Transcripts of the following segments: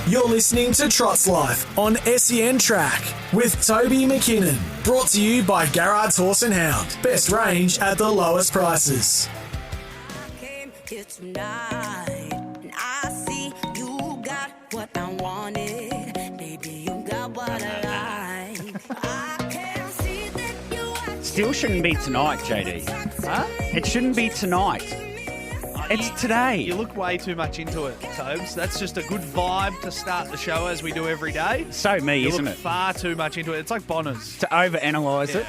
You're listening to Trot's Life on SEN Track with Toby McKinnon. Brought to you by Garrard's Horse and Hound. Best range at the lowest prices. I came here tonight, and I see you got what I wanted. Baby, you got what I like. I can see that you are. Still shouldn't be tonight, JD. Huh? It shouldn't be tonight. It's today. You look way too much into it, Tobes. That's just a good vibe to start the show as we do every day. So me, You isn't look it? far too much into it. It's like Bonners. To overanalyze it.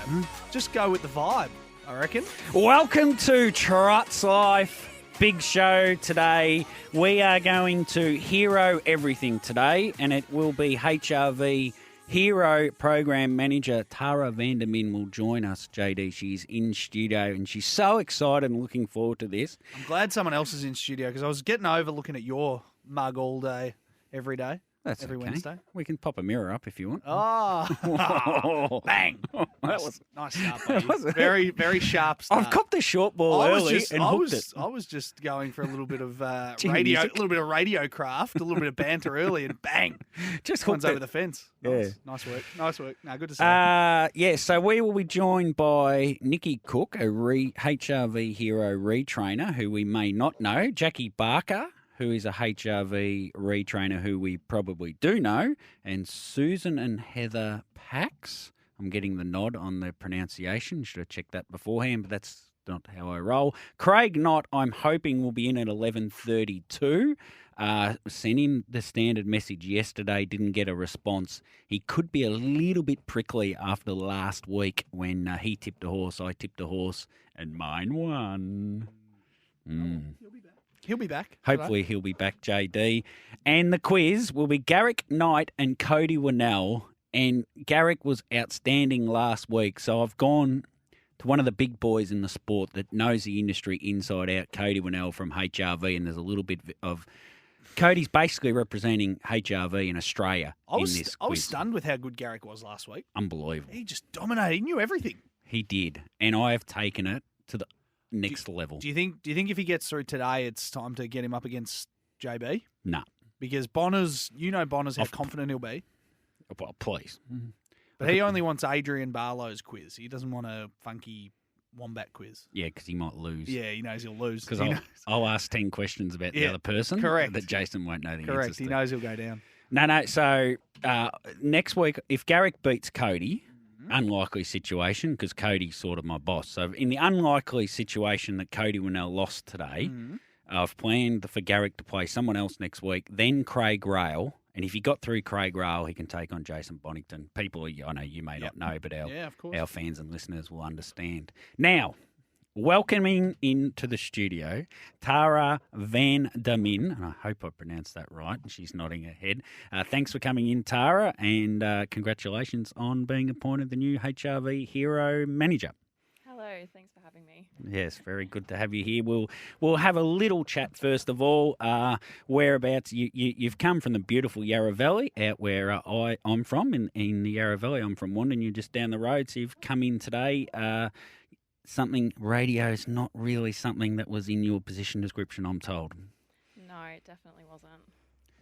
Just go with the vibe, I reckon. Welcome to Trot's Life. Big show today. We are going to hero everything today, and it will be HRV Hero Program Manager Tara Vandermin will join us, JD. She's in studio, and she's so excited and looking forward to this. I'm glad someone else is in studio because I was getting over looking at your mug all day, every day. That's every okay. Wednesday. We can pop a mirror up if you want. Oh, bang. That was... Nice start, buddy. Very, very sharp start. I've copped a short ball early and hooked it. I was just going for a little bit of Chin radio, music. a little bit of radio craft, a little bit of banter early, and bang, Just one's hooked over it. the fence. Yeah. Nice work. Nice work. No, good to see. So we will be joined by Nikki Cook, a HRV Hero retrainer who we may not know, Jackie Barker, who is a HRV retrainer who we probably do know, and Susan and Heather Pax. I'm getting the nod on the pronunciation. Should have checked that beforehand, but that's not how I roll. Craig Knott, I'm hoping, will be in at 11:32. Sent him the standard message yesterday, didn't get a response. He could be a little bit prickly after last week when he tipped a horse, I tipped a horse, and mine won. He'll be back. Hopefully he'll be back, JD. And the quiz will be Garrick Knight and Cody Winnell. And Garrick was outstanding last week, so I've gone to one of the big boys in the sport that knows the industry inside out, Cody Winnell from HRV, and there's a little bit of... Cody's basically representing HRV in Australia in this quiz. I was stunned with how good Garrick was last week. Unbelievable. He just dominated. He knew everything. He did, and I have taken it to the next level. Do you think if he gets through today, it's time to get him up against JB? No. Because Bonners, how confident he'll be. Well, please. But he only wants Adrian Barlow's quiz. He doesn't want a funky wombat quiz. Yeah, because he might lose. Yeah, he knows he'll lose. Because I'll ask 10 questions about the other person. Correct. That Jason won't know the answers Correct. to. He knows he'll go down. No. So next week, if Garrick beats Cody, unlikely situation because Cody's sort of my boss. So in the unlikely situation that Cody Winnell lost today, I've planned for Garrick to play someone else next week, then Craig Rail. And if he got through Craig Rail, he can take on Jason Bonington. People, I know you may not know, but our fans and listeners will understand. Now, welcoming into the studio, Tara Vandermin, and I hope I pronounced that right, and she's nodding her head. Thanks for coming in, Tara, and congratulations on being appointed the new HRV Hero Manager. Hello, thanks for having me. Yes, very good to have you here. We'll have a little chat first of all. Whereabouts you've come from the beautiful Yarra Valley, out where I'm from in the Yarra Valley. I'm from Wandon. You're just down the road, so you've come in today. Radio is not really something that was in your position description, I'm told. No, it definitely wasn't.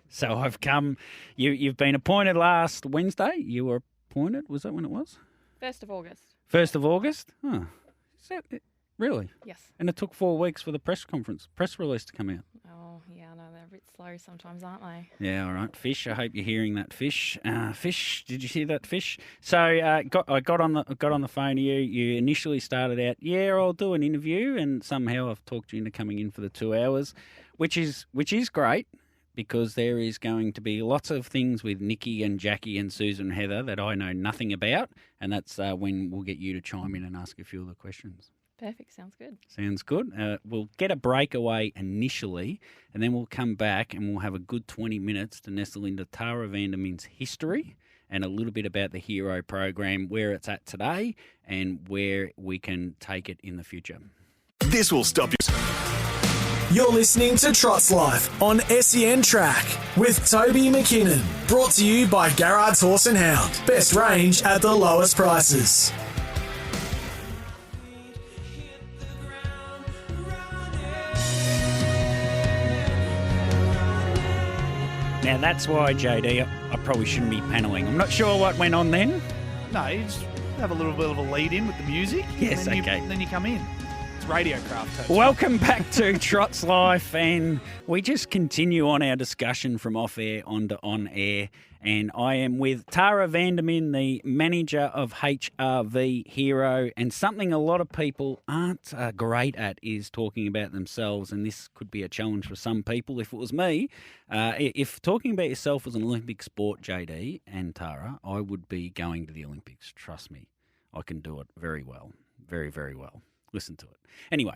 So I've come. You've been appointed last Wednesday. You were appointed. Was that when it was? 1st of August. 1st of August. Oh, is that it? Really? Yes. And it took 4 weeks for the press release to come out. Oh, yeah, no, they're a bit slow sometimes, aren't they? Yeah, all right. Fish, I hope you're hearing that, Fish. Fish, did you hear that, Fish? So I got on the phone to you. You initially started out, I'll do an interview, and somehow I've talked you into coming in for the 2 hours, which is great because there is going to be lots of things with Nikki and Jackie and Susan and Heather that I know nothing about, and that's when we'll get you to chime in and ask a few of the questions. Perfect, sounds good. Sounds good. We'll get a breakaway initially, and then we'll come back and we'll have a good 20 minutes to nestle into Tara Vandermin's history and a little bit about the Hero program, where it's at today and where we can take it in the future. This will stop you. You're listening to Trot's Life on SEN Track with Toby McKinnon. Brought to you by Garrard's Horse and Hound. Best range at the lowest prices. Now, Now, that's why, JD, I probably shouldn't be panelling. I'm not sure what went on then. No, you just have a little bit of a lead in with the music. Yes, and then okay. Then you come in. It's radio craft. Totes. Welcome back to Trot's Life, and we just continue on our discussion from off air onto on air. And I am with Tara Vandermin, the manager of HRV Hero, and something a lot of people aren't great at is talking about themselves, and this could be a challenge for some people. If it was me, if talking about yourself was an Olympic sport, JD and Tara, I would be going to the Olympics. Trust me, I can do it very well, very, very well. Listen to it. Anyway,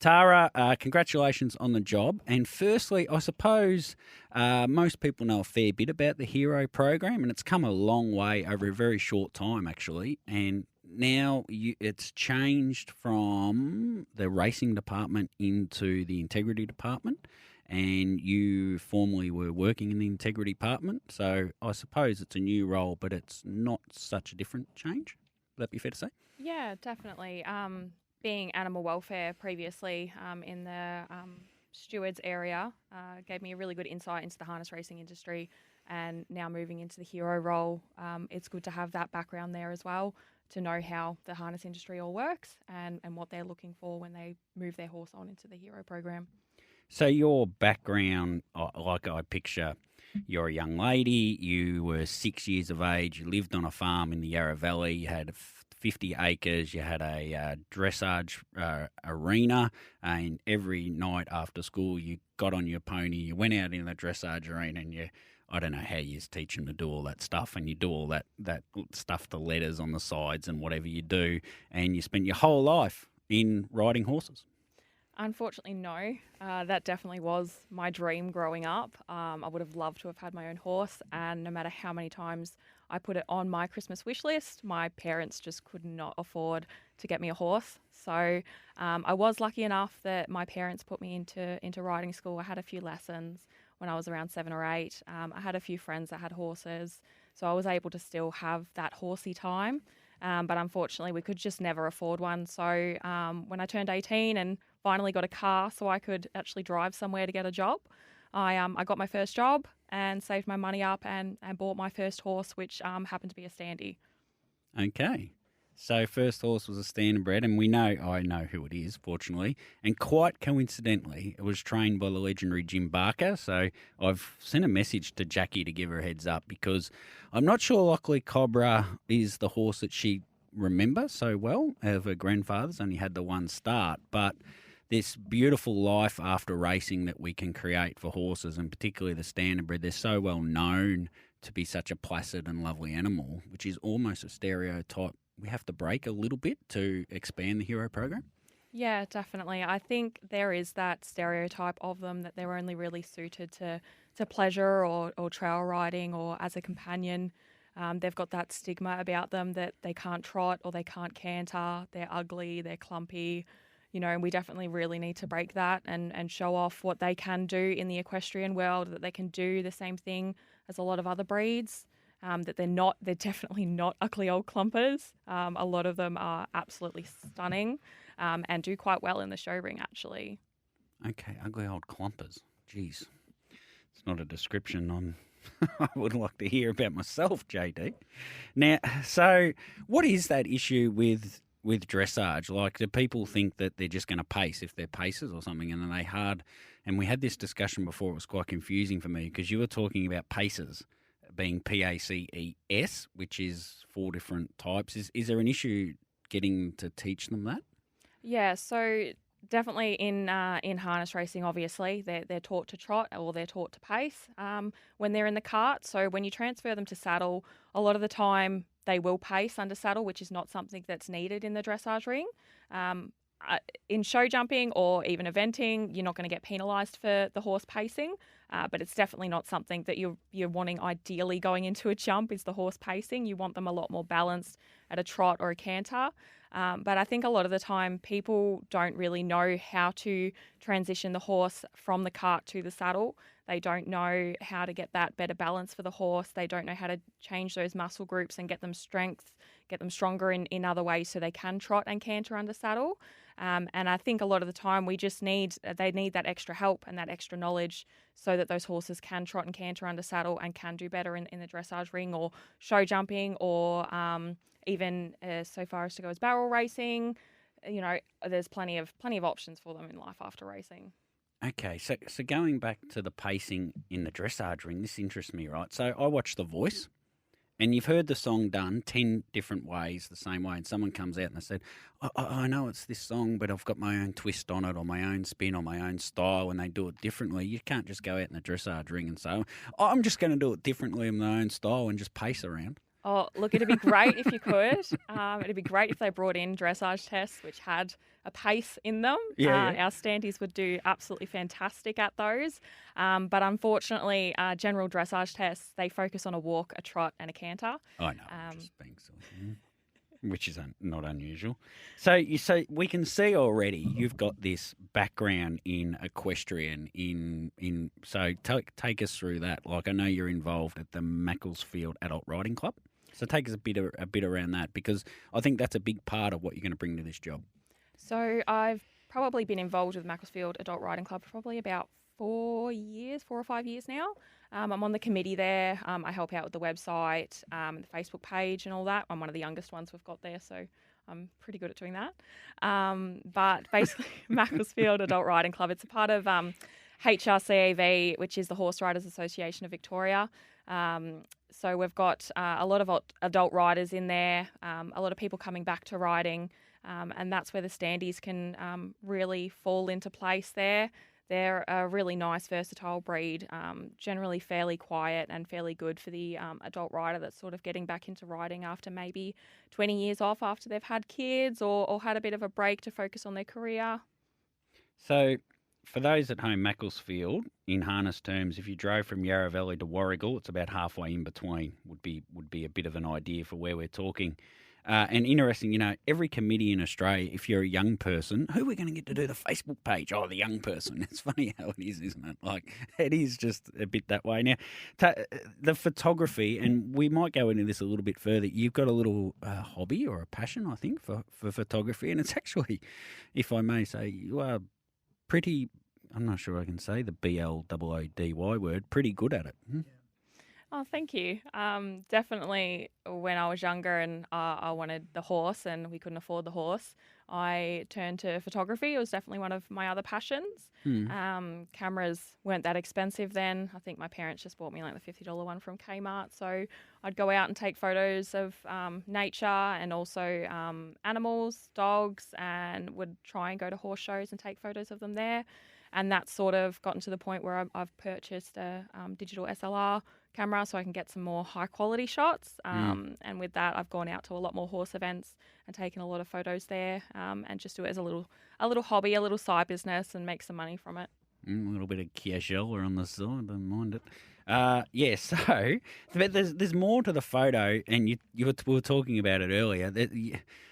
Tara, congratulations on the job. And firstly, I suppose most people know a fair bit about the Hero program, and it's come a long way over a very short time, actually. And now it's changed from the racing department into the integrity department, and you formerly were working in the integrity department. So I suppose it's a new role, but it's not such a different change. Would that be fair to say? Yeah, definitely. Being animal welfare previously in the stewards area gave me a really good insight into the harness racing industry, and now moving into the hero role, it's good to have that background there as well, to know how the harness industry all works and what they're looking for when they move their horse on into the hero program. So your background, like I picture, you're a young lady, you were 6 years of age, you lived on a farm in the Yarra Valley, you had 50 acres, you had a dressage arena, and every night after school you got on your pony, you went out in the dressage arena, and I don't know how you teach them to do all that stuff, and you do all that stuff, the letters on the sides and whatever you do, and you spent your whole life in riding horses. Unfortunately, no. That definitely was my dream growing up. I would have loved to have had my own horse, and no matter how many times I put it on my Christmas wish list, my parents just could not afford to get me a horse. So I was lucky enough that my parents put me into riding school. I had a few lessons when I was around 7 or 8. I had a few friends that had horses, so I was able to still have that horsey time. But unfortunately, we could just never afford one. So when I turned 18 and finally got a car so I could actually drive somewhere to get a job, I got my first job and saved my money up and bought my first horse, which happened to be a standie. Okay. So first horse was a standardbred, and I know who it is, fortunately. And quite coincidentally, it was trained by the legendary Jim Barker. So I've sent a message to Jackie to give her a heads up, because I'm not sure Lockley Cobra is the horse that she remembers so well. Her grandfather's only had the one start, but this beautiful life after racing that we can create for horses, and particularly the standardbred, they're so well known to be such a placid and lovely animal, which is almost a stereotype we have to break a little bit to expand the hero program. Yeah, definitely. I think there is that stereotype of them that they're only really suited to pleasure or trail riding or as a companion. They've got that stigma about them that they can't trot or they can't canter, they're ugly, they're clumpy. And we definitely really need to break that and show off what they can do in the equestrian world, that they can do the same thing as a lot of other breeds, that they're definitely not ugly old clumpers. A lot of them are absolutely stunning and do quite well in the show ring, actually. Okay, ugly old clumpers. Jeez. It's not a description I would like to hear about myself, JD. Now, so what is that issue with dressage? Like, do people think that they're just going to pace if they're pacers or something, and then they hard? And we had this discussion before. It was quite confusing for me because you were talking about pacers being PACES, which is 4 different types. Is there an issue getting to teach them that? Yeah, so definitely in harness racing, obviously, they're taught to trot or they're taught to pace when they're in the cart. So when you transfer them to saddle, a lot of the time they will pace under saddle, which is not something that's needed in the dressage ring. In show jumping or even eventing, you're not going to get penalised for the horse pacing, but it's definitely not something that you're wanting ideally going into a jump is the horse pacing. You want them a lot more balanced at a trot or a canter. But I think a lot of the time people don't really know how to transition the horse from the cart to the saddle. They don't know how to get that better balance for the horse. They don't know how to change those muscle groups and get them strength, get them stronger in other ways so they can trot and canter under saddle. And I think a lot of the time they need that extra help and that extra knowledge so that those horses can trot and canter under saddle and can do better in the dressage ring or show jumping or even so far as to go as barrel racing. You know, there's plenty of options for them in life after racing. Okay, so going back to the pacing in the dressage ring, this interests me, right? So I watch The Voice, and you've heard the song done 10 different ways, the same way, and someone comes out and they said, I know it's this song, but I've got my own twist on it or my own spin or my own style, and they do it differently. You can't just go out in the dressage ring and say, I'm just going to do it differently in my own style and just pace around. Oh, look, it'd be great if you could. It'd be great if they brought in dressage tests which had a pace in them. Yeah. Our standees would do absolutely fantastic at those. But unfortunately, general dressage tests, they focus on a walk, a trot and a canter. I know, just being silly, which is not unusual. So we can see already you've got this background in equestrian. So take us through that. Like I know you're involved at the Macclesfield Adult Riding Club. So take us a bit around that, because I think that's a big part of what you're going to bring to this job. So I've probably been involved with Macclesfield Adult Riding Club for probably about 4 or 5 years now. I'm on the committee there. I help out with the website, the Facebook page and all that. I'm one of the youngest ones we've got there, so I'm pretty good at doing that. But basically, Macclesfield Adult Riding Club, it's a part of HRCAV, which is the Horse Riders Association of Victoria. So we've got a lot of adult riders in there, a lot of people coming back to riding, and that's where the standees can really fall into place there. They're a really nice, versatile breed, generally fairly quiet and fairly good for the adult rider that's sort of getting back into riding after maybe 20 years off after they've had kids or had a bit of a break to focus on their career. So for those at home, Macclesfield, in harness terms, if you drove from Yarra Valley to Warragul, it's about halfway in between, would be a bit of an idea for where we're talking. And interesting, you know, every committee in Australia, if you're a young person, who are we going to get to do the Facebook page? Oh, the young person. It's funny how it is, isn't it? Like, it is just a bit that way. Now, the photography, and we might go into this a little bit further, you've got a little hobby or a passion, I think, for photography. And it's actually, if I may say, you are pretty, I'm not sure I can say the BLOODY word, pretty good at it. Oh, thank you. Definitely when I was younger and I wanted the horse and we couldn't afford the horse, I turned to photography. It was definitely one of my other passions. Cameras weren't that expensive then. I think my parents just bought me like the $50 one from Kmart. So I'd go out and take photos of nature and also animals, dogs, and would try and go to horse shows and take photos of them there. And that's sort of gotten to the point where I've purchased a digital SLR camera so I can get some more high quality shots. And with that, I've gone out to a lot more horse events and taken a lot of photos there, and just do it as a little hobby, a little side business, and make some money from it. A little bit of Kiashella on the side, don't mind it. So but there's more to the photo, and we were talking about it earlier.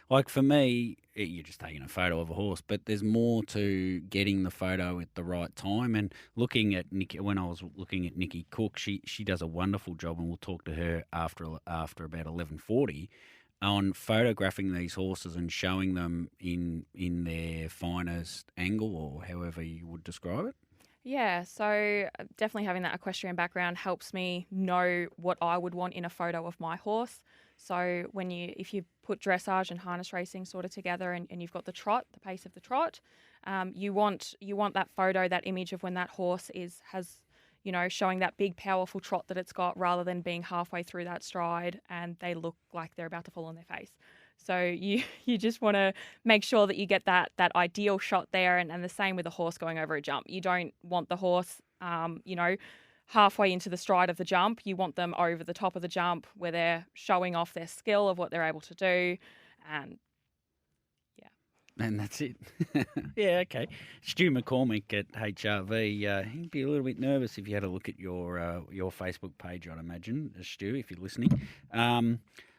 Like for me, you're just taking a photo of a horse, but there's more to getting the photo at the right time. And looking at Nikki, when I was looking at Nikki Cook, she does a wonderful job, and we'll talk to her after about 11:40 on photographing these horses and showing them in their finest angle, or however you would describe it. Yeah, so definitely having that equestrian background helps me know what I would want in a photo of my horse. So if you put dressage and harness racing sort of together and you've got the trot, the pace of the trot, you want that photo, that image of when that horse has showing that big powerful trot that it's got, rather than being halfway through that stride and they look like they're about to fall on their face. So you just want to make sure that you get that ideal shot there, and the same with the horse going over a jump. You don't want the horse, halfway into the stride of the jump. You want them over the top of the jump where they're showing off their skill of what they're able to do, and and that's it. Yeah, okay. Stu McCormick at HRV, he'd be a little bit nervous if you had a look at your Facebook page, I'd imagine, Stu, if you're listening.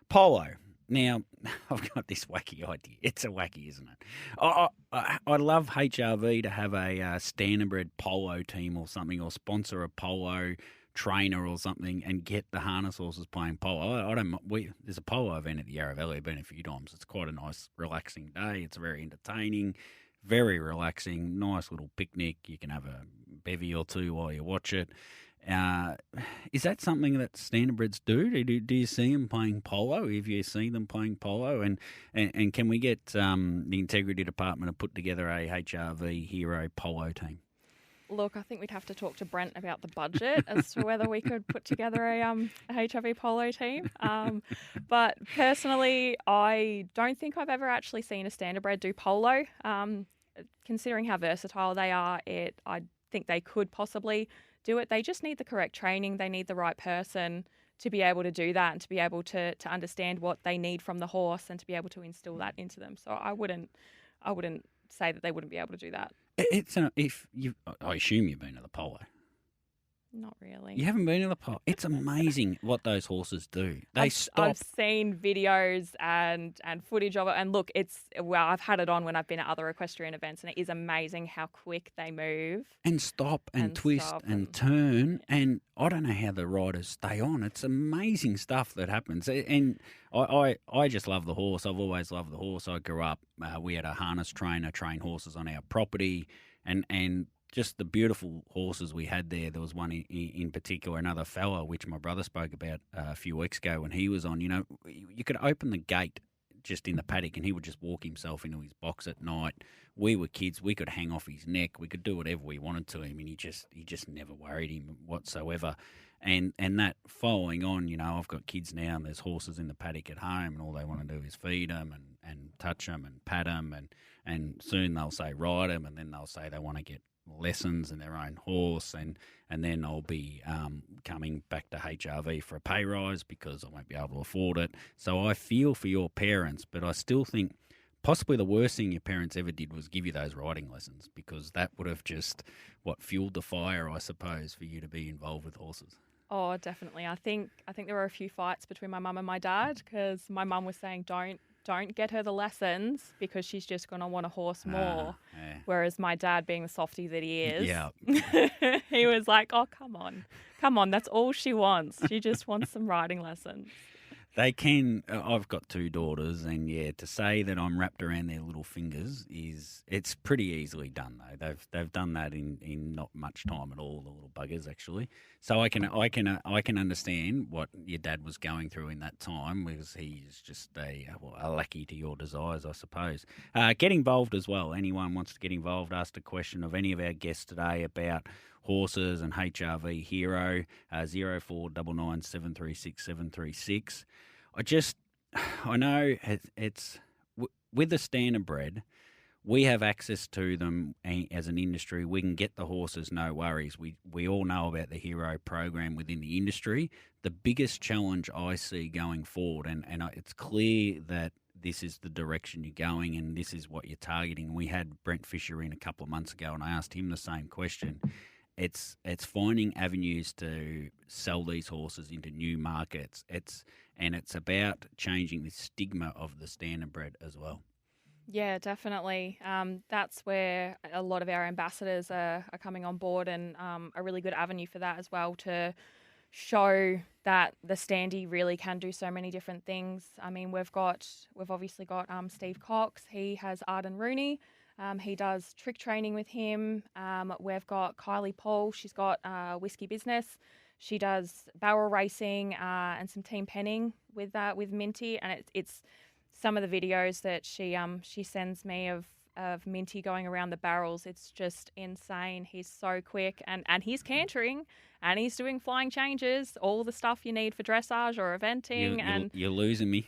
Polo. Now, I've got this wacky idea. It's a wacky, isn't it? I'd love HRV to have a standardbred polo team or something, or sponsor a polo trainer or something, and get the harness horses playing polo. There's a polo event at the Yarra Valley. I've been a few times. It's quite a nice, relaxing day. It's very entertaining, very relaxing, nice little picnic. You can have a bevy or two while you watch it. Is that something that standardbreds do? Do you see them playing polo? Have you seen them playing polo? And can we get the integrity department to put together a HRV hero polo team? Look, I think we'd have to talk to Brent about the budget as to whether we could put together a HRV polo team. But personally, I don't think I've ever actually seen a standardbred do polo. Considering how versatile they are, I think they could possibly do it. They just need the correct training. They need the right person to be able to do that and to be able to understand what they need from the horse and to be able to instill that into them. So I wouldn't say that they wouldn't be able to do that. I assume you've been to the polo. Not really. You haven't been to the polo. It's amazing what those horses do. They stop. I've seen videos and footage of it, and look, I've had it on when I've been at other equestrian events, and it is amazing how quick they move and stop and twist and turn, and I don't know how the riders stay on. It's amazing stuff that happens, and I just love the horse. I've always loved the horse. I grew up. We had a harness trainer train horses on our property, and just the beautiful horses we had there. There was one in particular, another fella, which my brother spoke about a few weeks ago when he was on. You know, you could open the gate just in the paddock and he would just walk himself into his box at night. We were kids. We could hang off his neck. We could do whatever we wanted to him, and he just never worried him whatsoever. And that following on, you know, I've got kids now and there's horses in the paddock at home and all they want to do is feed them and touch them and pat them and soon they'll say ride them and then they'll say they want to get lessons and their own horse, and then I'll be coming back to HRV for a pay rise because I won't be able to afford it. So I feel for your parents, but I still think possibly the worst thing your parents ever did was give you those riding lessons, because that would have just fueled the fire, I suppose, for you to be involved with horses. Oh, definitely. I think there were a few fights between my mum and my dad because my mum was saying don't get her the lessons because she's just going to want a horse more. Yeah. Whereas my dad, being the softy that he is, Yeah. he was like, oh, come on, that's all she wants. She just wants some riding lessons. They can. I've got two daughters, and to say that I'm wrapped around their little fingers it's pretty easily done though. They've done that in not much time at all. The little buggers actually. So I can understand what your dad was going through in that time, because he's just a lackey to your desires, I suppose. Get involved as well. Anyone wants to get involved, ask a question of any of our guests today about horses and HRV Hero, 0499736736. I know it's with the standardbred, we have access to them as an industry. We can get the horses, no worries. We all know about the Hero program within the industry. The biggest challenge I see going forward, and it's clear that this is the direction you're going and this is what you're targeting. We had Brent Fisher in a couple of months ago and I asked him the same question. It's finding avenues to sell these horses into new markets. It's about changing the stigma of the standardbred as well. Yeah, definitely. That's where a lot of our ambassadors are coming on board, and a really good avenue for that as well, to show that the standee really can do so many different things. I mean, we've obviously got Steve Cox. He has Arden Rooney. He does trick training with him. We've got Kylie Paul. She's got Whiskey Business. She does barrel racing and some team penning with Minty, and it's some of the videos that she sends me of Minty going around the barrels. It's just insane. He's so quick, and he's cantering, and he's doing flying changes, all the stuff you need for dressage or eventing. You're losing me.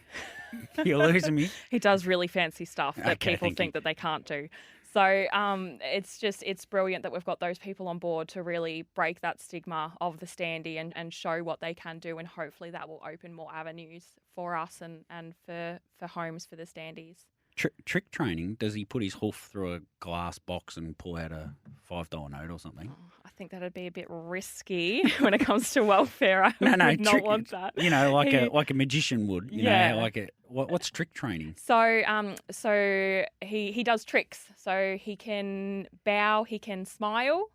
You're losing me. He does really fancy stuff that people think that they can't do. So it's brilliant that we've got those people on board to really break that stigma of the standee and show what they can do, and hopefully that will open more avenues for us and for homes for the standees. Trick training, does he put his hoof through a glass box and pull out a $5 note or something? I think that'd be a bit risky when it comes to welfare. I would not want that. You know, like a magician would. You know, what's trick training? So he does tricks. So he can bow, he can smile.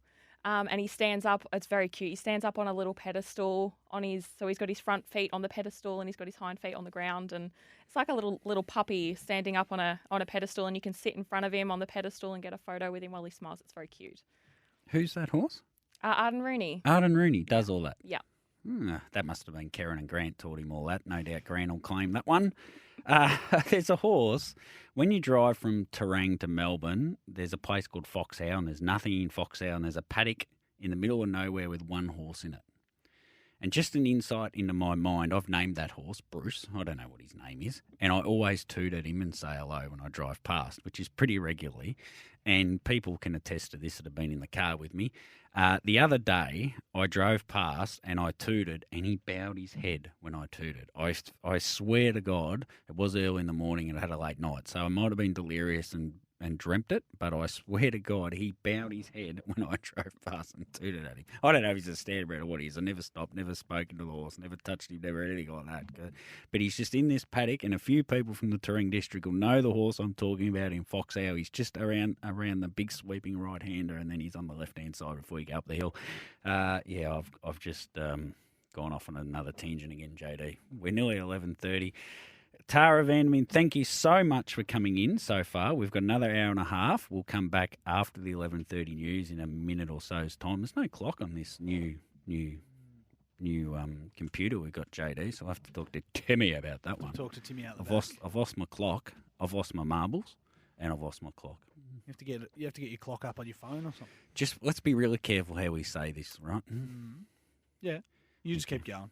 And he stands up. It's very cute. He stands up on a little pedestal so he's got his front feet on the pedestal and he's got his hind feet on the ground, and it's like a little puppy standing up on a pedestal, and you can sit in front of him on the pedestal and get a photo with him while he smiles. It's very cute. Who's that horse? Arden Rooney. Arden Rooney does all that. Yeah. That must have been Karen and Grant taught him all that. No doubt Grant will claim that one. There's a horse. When you drive from Terang to Melbourne, there's a place called Foxhow, and there's nothing in Foxhow, and there's a paddock in the middle of nowhere with one horse in it. And just an insight into my mind, I've named that horse Bruce. I don't know what his name is. And I always toot at him and say hello when I drive past, which is pretty regularly. And people can attest to this that have been in the car with me. The other day, I drove past and I tooted, and he bowed his head when I tooted. I swear to God, it was early in the morning and I had a late night. So I might have been delirious and dreamt it, but I swear to God, he bowed his head when I drove past and tooted at him. I don't know if he's a standbred or what he is. I never stopped, never spoken to the horse, never touched him, never anything like that. But he's just in this paddock, and a few people from the Terang district will know the horse I'm talking about in Foxhow. He's just around the big sweeping right-hander, and then he's on the left-hand side before you go up the hill. I've just gone off on another tangent again, JD. We're nearly 11:30. Tara Vandermeer, thank you so much for coming in so far. We've got another hour and a half. We'll come back after the 11:30 news in a minute or so's time. There's no clock on this new computer we've got, JD, so I'll have to talk to Timmy about that one. Talk to Timmy out the back. I've lost my clock, I've lost my marbles, and I've lost my clock. You have to get your clock up on your phone or something. Just let's be really careful how we say this, right? Yeah. You just keep going.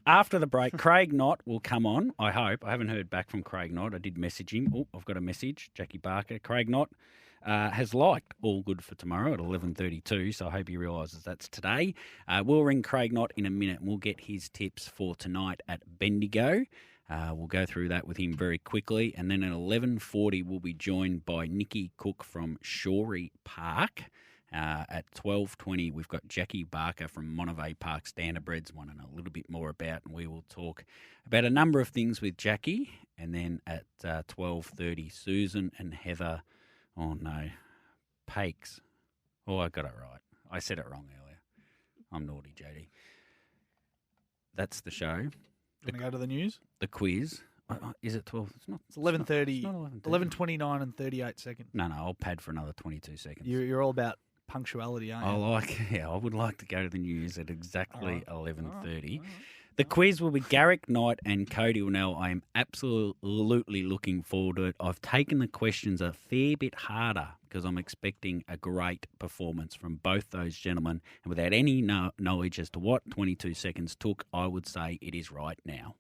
After the break, Craig Knott will come on, I hope. I haven't heard back from Craig Knott. I did message him. Oh, I've got a message. Jackie Barker. Craig Knott has liked All Good for Tomorrow at 11:32, so I hope he realises that's today. We'll ring Craig Knott in a minute, and we'll get his tips for tonight at Bendigo. We'll go through that with him very quickly. And then at 11:40, we'll be joined by Nikki Cook from Shorey Park. At 12:20, we've got Jackie Barker from Monterey Park Standardbreds, wanting a little bit more about, and we will talk about a number of things with Jackie. And then at 12:30, Susan and Heather, Pakes. Oh, I got it right. I said it wrong earlier. I'm naughty, JD. That's the show. Want to go to the news? The quiz. Is it 12? It's not. It's 11:30. It's not 11:30. 11:29 and 38 seconds. No, I'll pad for another 22 seconds. You're all about punctuality, aren't you? I would like to go to the news at exactly 11:30. All right. The quiz will be Garrick Knight and Cody Winnell. I am absolutely looking forward to it. I've taken the questions a fair bit harder because I'm expecting a great performance from both those gentlemen. And without any knowledge as to what 22 seconds took, I would say it is right now.